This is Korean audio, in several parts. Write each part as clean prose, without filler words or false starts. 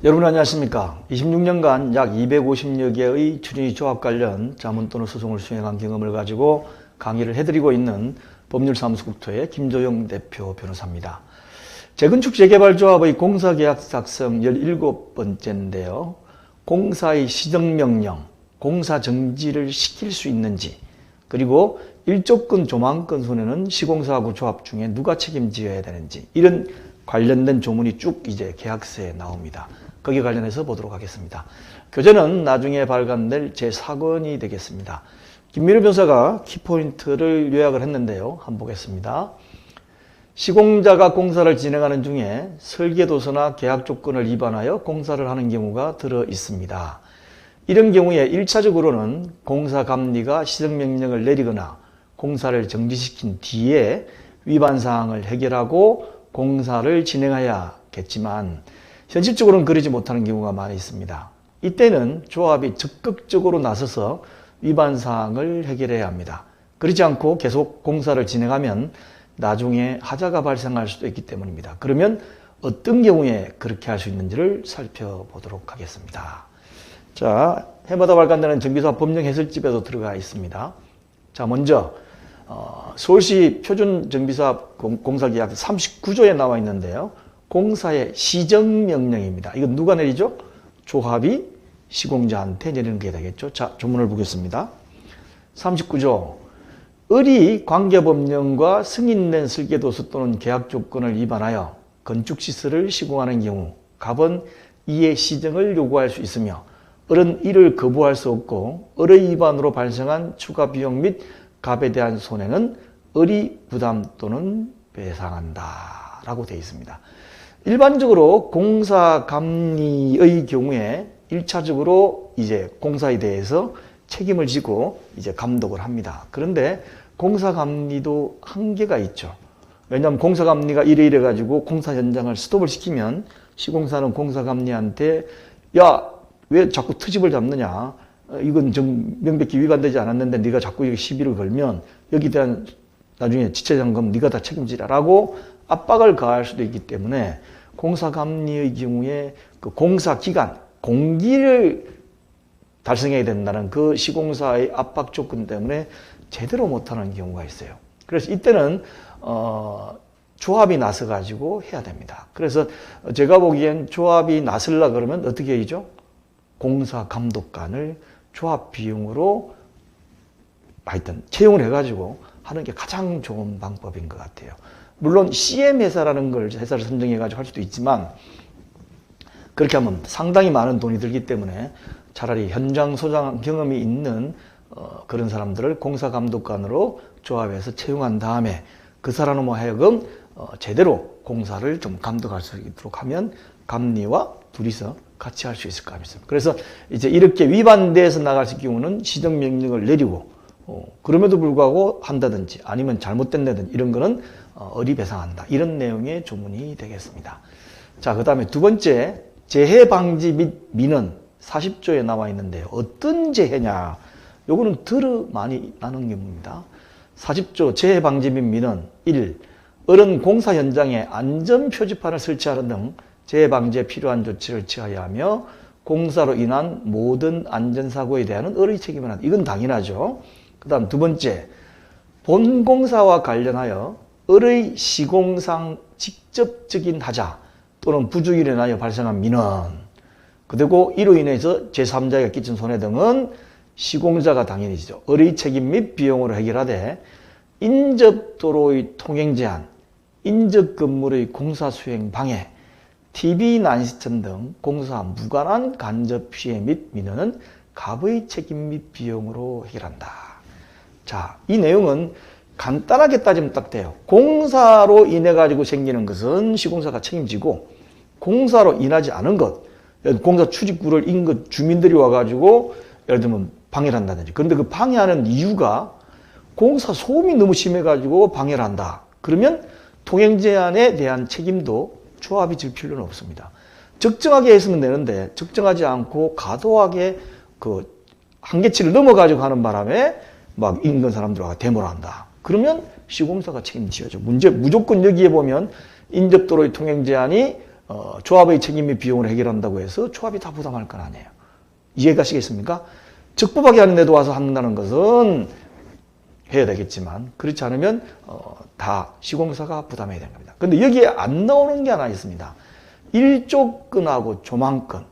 여러분 안녕하십니까? 26년간 약 250여 개의 추진위 조합 관련 자문 또는 소송을 수행한 경험을 가지고 강의를 해드리고 있는 법률사무소 국토의 김조영 대표 변호사입니다. 재건축 재개발조합의 공사계약 작성 17번째인데요. 공사의 시정명령, 공사 정지를 시킬 수 있는지, 그리고 일조권 조망권 손해는 시공사하고 조합 중에 누가 책임져야 되는지, 이런 관련된 조문이 쭉 이제 계약서에 나옵니다. 거기에 관련해서 보도록 하겠습니다. 교재는 나중에 발간될 제4권이 되겠습니다. 김민우 변호사가 키포인트를 요약을 했는데요. 한번 보겠습니다. 시공자가 공사를 진행하는 중에 설계도서나 계약 조건을 위반하여 공사를 하는 경우가 들어 있습니다. 이런 경우에 1차적으로는 공사감리가 시정명령을 내리거나 공사를 정지시킨 뒤에 위반사항을 해결하고 공사를 진행해야겠지만 현실적으로는 그러지 못하는 경우가 많이 있습니다. 이때는 조합이 적극적으로 나서서 위반사항을 해결해야 합니다. 그렇지 않고 계속 공사를 진행하면 나중에 하자가 발생할 수도 있기 때문입니다. 그러면 어떤 경우에 그렇게 할 수 있는지를 살펴보도록 하겠습니다. 자, 해마다 발간되는 정비사 법령 해설집에도 들어가 있습니다. 자, 먼저 서울시 표준정비사 공사계약 39조에 나와 있는데요. 공사의 시정명령입니다. 이건 누가 내리죠? 조합이 시공자한테 내리는 게 되겠죠. 자, 조문을 보겠습니다. 39조. 을이 관계법령과 승인된 설계도서 또는 계약 조건을 위반하여 건축시설을 시공하는 경우 갑은 이의 시정을 요구할 수 있으며 을은 이를 거부할 수 없고 을의 위반으로 발생한 추가 비용 및 갑에 대한 손해는 을이 부담 또는 배상한다 라고 되어 있습니다. 일반적으로 공사감리의 경우에 1차적으로 이제 공사에 대해서 책임을 지고 이제 감독을 합니다. 그런데 공사감리도 한계가 있죠. 왜냐하면 공사감리가 이래 가지고 공사 현장을 스톱을 시키면 시공사는 공사감리한테 야, 왜 자꾸 트집을 잡느냐? 이건 명백히 위반되지 않았는데 네가 자꾸 여기 시비를 걸면 여기에 대한 나중에 지체장금 네가 다 책임지라라고 압박을 가할 수도 있기 때문에 공사감리의 경우에 그 공사기간, 공기를 달성해야 된다는 그 시공사의 압박 조건 때문에 제대로 못하는 경우가 있어요. 그래서 이때는 조합이 나서 가지고 해야 됩니다. 그래서 제가 보기엔 조합이 나서려 그러면 어떻게 해야죠? 공사감독관을 조합 비용으로 하여튼 채용을 해가지고 하는 게 가장 좋은 방법인 것 같아요. 물론 CM 회사라는 걸 회사를 선정해가지고 할 수도 있지만 그렇게 하면 상당히 많은 돈이 들기 때문에 차라리 현장 소장 경험이 있는 그런 사람들을 공사감독관으로 조합에서 채용한 다음에 그 사람으로 하여금 제대로 공사를 좀 감독할 수 있도록 하면 감리와 둘이서 같이 할 수 있을까 싶습니다. 그래서 이제 이렇게 위반돼서 나갈 경우는 시정명령을 내리고 그럼에도 불구하고 한다든지 아니면 잘못된다든지 이런 거는 을이 배상한다. 이런 내용의 조문이 되겠습니다. 자, 그 다음에 두 번째, 재해 방지 및 민원 40조에 나와 있는데요. 어떤 재해냐? 요거는 더 많이 나는 경우입니다. 40조 재해 방지 및 민원 1. 을은 공사 현장에 안전 표지판을 설치하는 등 재해 방지에 필요한 조치를 취하여야 하며 공사로 인한 모든 안전사고에 대한 을의 책임을 한다. 이건 당연하죠. 그 다음 두 번째, 본공사와 관련하여 을의 시공상 직접적인 하자 또는 부주의로 인하여 발생한 민원, 그리고 이로 인해서 제3자에게 끼친 손해 등은 시공자가 당연히죠. 을의 책임 및 비용으로 해결하되 인접도로의 통행 제한, 인접건물의 공사 수행 방해, TV 난시청 등 공사와 무관한 간접 피해 및 민원은 갑의 책임 및 비용으로 해결한다. 자, 이 내용은 간단하게 따지면 딱 돼요. 공사로 인해 가지고 생기는 것은 시공사가 책임지고 공사로 인하지 않은 것, 공사 출입구를 인근 주민들이 와가지고 예를 들면 방해를 한다든지. 그런데 그 방해하는 이유가 공사 소음이 너무 심해가지고 방해를 한다. 그러면 통행 제한에 대한 책임도 조합이 질 필요는 없습니다. 적정하게 했으면 되는데 적정하지 않고 과도하게 그 한계치를 넘어가지고 하는 바람에 막 인근 사람들과 데모를 한다. 그러면 시공사가 책임지어야죠. 무조건 여기에 보면 인접도로의 통행 제한이 조합의 책임 및 비용을 해결한다고 해서 조합이 다 부담할 건 아니에요. 이해가시겠습니까? 적법하게 하는 데도 와서 한다는 것은 해야 되겠지만 그렇지 않으면 다 시공사가 부담해야 되는 겁니다. 그런데 여기에 안 나오는 게 하나 있습니다. 일조건하고 조망건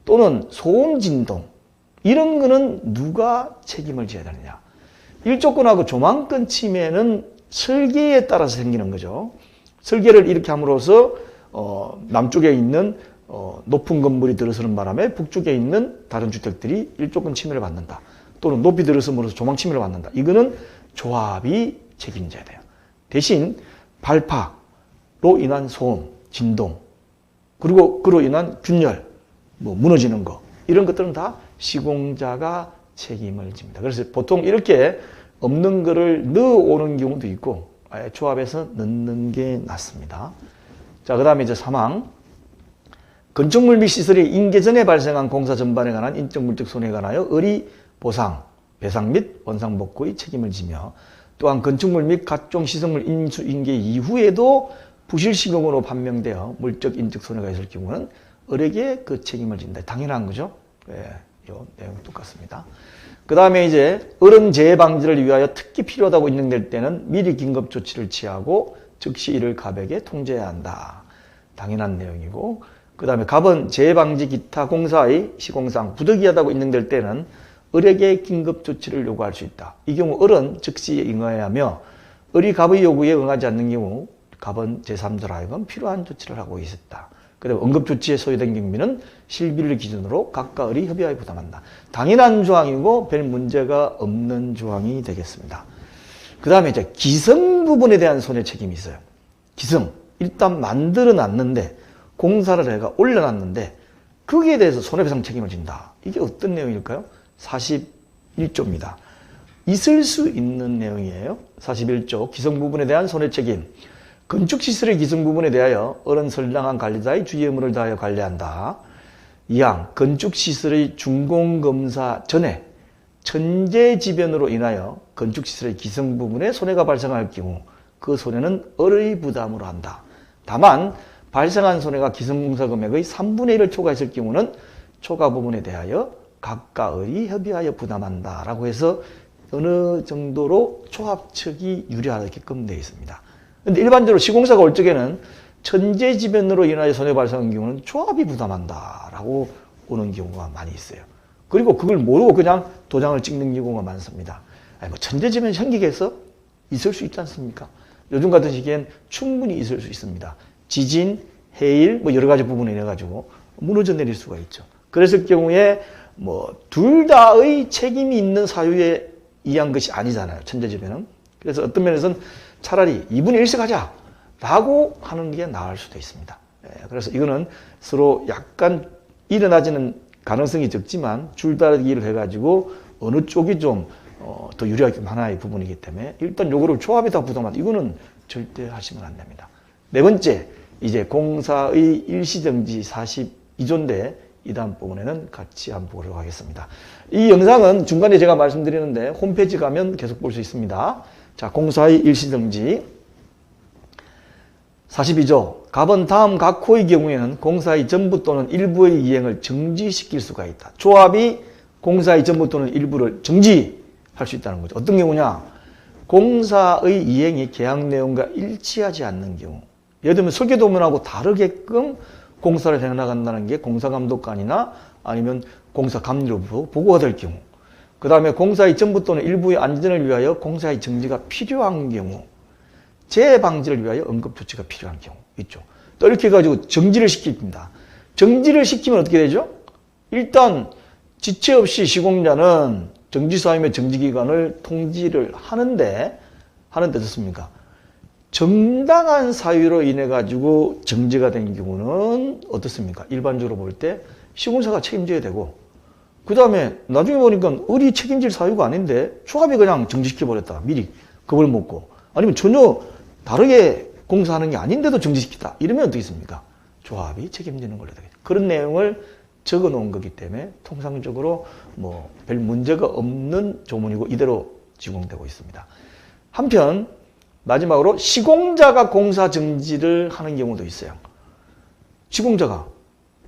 또는 소음 진동 이런 거는 누가 책임을 져야 되느냐. 일조건하고 조망건 침해는 설계에 따라서 생기는 거죠. 설계를 이렇게 함으로써 남쪽에 있는 높은 건물이 들어서는 바람에 북쪽에 있는 다른 주택들이 일조건 침해를 받는다. 또는 높이 들어섬으로써 조망 침해를 받는다. 이거는 조합이 책임져야 돼요. 대신 발파로 인한 소음, 진동, 그리고 그로 인한 균열, 무너지는 거 이런 것들은 다 시공자가 책임을 집니다. 그래서 보통 이렇게 없는 거를 넣어오는 경우도 있고 아예 조합에서 넣는 게 낫습니다. 자, 그 다음에 이제 3항. 건축물 및 시설의 인계 전에 발생한 공사 전반에 관한 인적 물적 손해에 관하여 의리 보상, 배상 및 원상복구의 책임을 지며 또한 건축물 및 각종 시설물 인수 인계 이후에도 부실시공으로 판명되어 물적 인적 손해가 있을 경우는 을에게 그 책임을 진다. 당연한 거죠. 네, 이 내용 똑같습니다. 그 다음에 이제 을은 재해 방지를 위하여 특히 필요하다고 인정될 때는 미리 긴급 조치를 취하고 즉시 이를 갑에게 통지해야 한다. 당연한 내용이고, 그 다음에 갑은 재해 방지 기타 공사의 시공상 부득이하다고 인정될 때는 을에게 긴급 조치를 요구할 수 있다. 이 경우 을은 즉시 응해야 하며 을이 갑의 요구에 응하지 않는 경우 갑은 제3자로 하여금 필요한 조치를 하고 있었다. 그 다음에 응급조치에 소요된 경비는 실비를 기준으로 각각 을이 협의하여 부담한다. 당연한 조항이고 별 문제가 없는 조항이 되겠습니다. 그 다음에 이제 기성 부분에 대한 손해 책임이 있어요. 기성. 일단 만들어 놨는데 공사를 해가 올려놨는데 거기에 대해서 손해배상 책임을 진다. 이게 어떤 내용일까요? 41조입니다. 있을 수 있는 내용이에요. 41조 기성 부분에 대한 손해 책임. 건축시설의 기성 부분에 대하여 을은 선량한 관리자의 주의 의무를 다하여 관리한다. 2항 건축시설의 준공검사 전에 천재지변으로 인하여 건축시설의 기성 부분에 손해가 발생할 경우 그 손해는 을의 부담으로 한다. 다만 발생한 손해가 기성공사 금액의 3분의 1을 초과했을 경우는 초과 부분에 대하여 각각 을이 협의하여 부담한다 라고 해서 어느 정도로 조합 측이 유리하게끔 되어 있습니다. 근데 일반적으로 시공사가 올 적에는 천재지변으로 인하여 손해 발생한 경우는 조합이 부담한다 라고 오는 경우가 많이 있어요. 그리고 그걸 모르고 그냥 도장을 찍는 경우가 많습니다. 천재지변 생기겠어? 있을 수 있지 않습니까? 요즘 같은 시기엔 충분히 있을 수 있습니다. 지진, 해일, 여러 가지 부분에 인해 가지고 무너져 내릴 수가 있죠. 그랬을 경우에 둘 다의 책임이 있는 사유에 의한 것이 아니잖아요. 천재지변은. 그래서 어떤 면에서는 차라리 2분의 1씩 하자 라고 하는 게 나을 수도 있습니다. 그래서 이거는 서로 약간 일어나지는 가능성이 적지만 줄다리기를 해가지고 어느 쪽이 좀 더 유리하게 하나의 부분이기 때문에 일단 요거를 조합이 다 부담한다. 이거는 절대 하시면 안 됩니다. 네 번째, 이제 공사의 일시정지 42조인데 이 다음 부분에는 같이 한번 보도록 하겠습니다. 이 영상은 중간에 제가 말씀드리는데 홈페이지 가면 계속 볼 수 있습니다. 자, 공사의 일시정지 42조. 갑은 다음 각 호의 경우에는 공사의 전부 또는 일부의 이행을 정지시킬 수가 있다. 조합이 공사의 전부 또는 일부를 정지할 수 있다는 거죠. 어떤 경우냐? 공사의 이행이 계약 내용과 일치하지 않는 경우. 예를 들면 설계도면하고 다르게끔 공사를 해나간다는 게 공사감독관이나 아니면 공사감리로부터 보고가 될 경우. 그 다음에 공사의 전부 또는 일부의 안전을 위하여 공사의 정지가 필요한 경우. 재해 방지를 위하여 응급조치가 필요한 경우 있죠. 또 이렇게 해가지고 정지를 시킵니다. 정지를 시키면 어떻게 되죠? 일단 지체 없이 시공자는 정지사임의 정지기간을 통지를 하는데 어떻습니까? 정당한 사유로 인해 가지고 정지가 된 경우는 어떻습니까? 일반적으로 볼 때 시공사가 책임져야 되고, 그 다음에 나중에 보니까 을이 책임질 사유가 아닌데 조합이 그냥 정지시켜버렸다. 미리 겁을 먹고. 아니면 전혀 다르게 공사하는 게 아닌데도 정지시키다. 이러면 어떻겠습니까? 조합이 책임지는 걸로 되겠죠. 그런 내용을 적어 놓은 거기 때문에 통상적으로 별 문제가 없는 조문이고 이대로 지공되고 있습니다. 한편 마지막으로 시공자가 공사 정지를 하는 경우도 있어요. 시공자가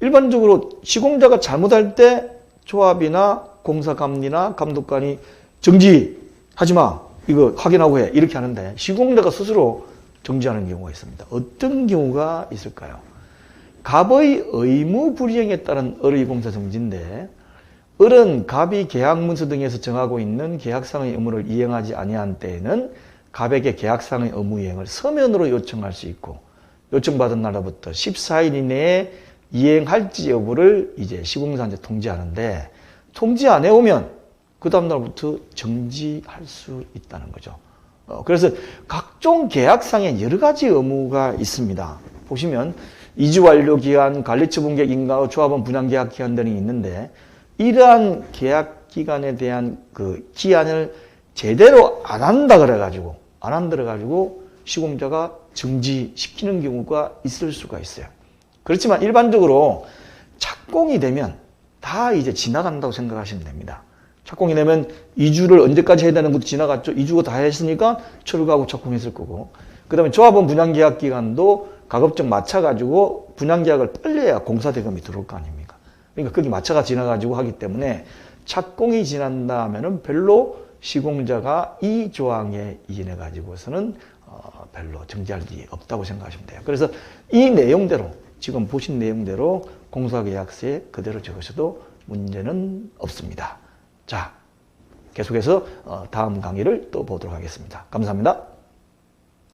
일반적으로 시공자가 잘못할 때 조합이나 공사감리나 감독관이 정지하지 마, 이거 확인하고 해, 이렇게 하는데 시공자가 스스로 정지하는 경우가 있습니다. 어떤 경우가 있을까요? 갑의 의무 불이행에 따른 을의 공사 정지인데, 을은 갑이 계약문서 등에서 정하고 있는 계약상의 의무를 이행하지 아니한 때에는 갑에게 계약상의 의무 이행을 서면으로 요청할 수 있고, 요청받은 날로부터 14일 이내에 이행할지 여부를 이제 시공사한테 통지하는데, 통지 안 해오면 그 다음 날부터 정지할 수 있다는 거죠. 그래서 각종 계약상에 여러 가지 의무가 있습니다. 보시면 이주 완료 기한, 관리처분계약 인가후, 조합원 분양계약 기한 등이 있는데, 이러한 계약 기간에 대한 그 기한을 제대로 안 한다 그래가지고 시공자가 정지시키는 경우가 있을 수가 있어요. 그렇지만 일반적으로 착공이 되면 다 이제 지나간다고 생각하시면 됩니다. 착공이 되면 이주를 언제까지 해야 되는 것도 지나갔죠. 이주가 다 했으니까 철거하고 착공했을 거고, 그 다음에 조합원 분양계약 기간도 가급적 맞춰가지고 분양계약을 빨리 해야 공사대금이 들어올 거 아닙니까? 그러니까 거기 맞춰가 지나가지고 하기 때문에 착공이 지난다 하면은 별로 시공자가 이 조항에 이인해 가지고서는 별로 정지할 일이 없다고 생각하시면 돼요. 그래서 이 내용대로, 지금 보신 내용대로 공사계약서에 그대로 적으셔도 문제는 없습니다. 자, 계속해서 다음 강의를 또 보도록 하겠습니다. 감사합니다.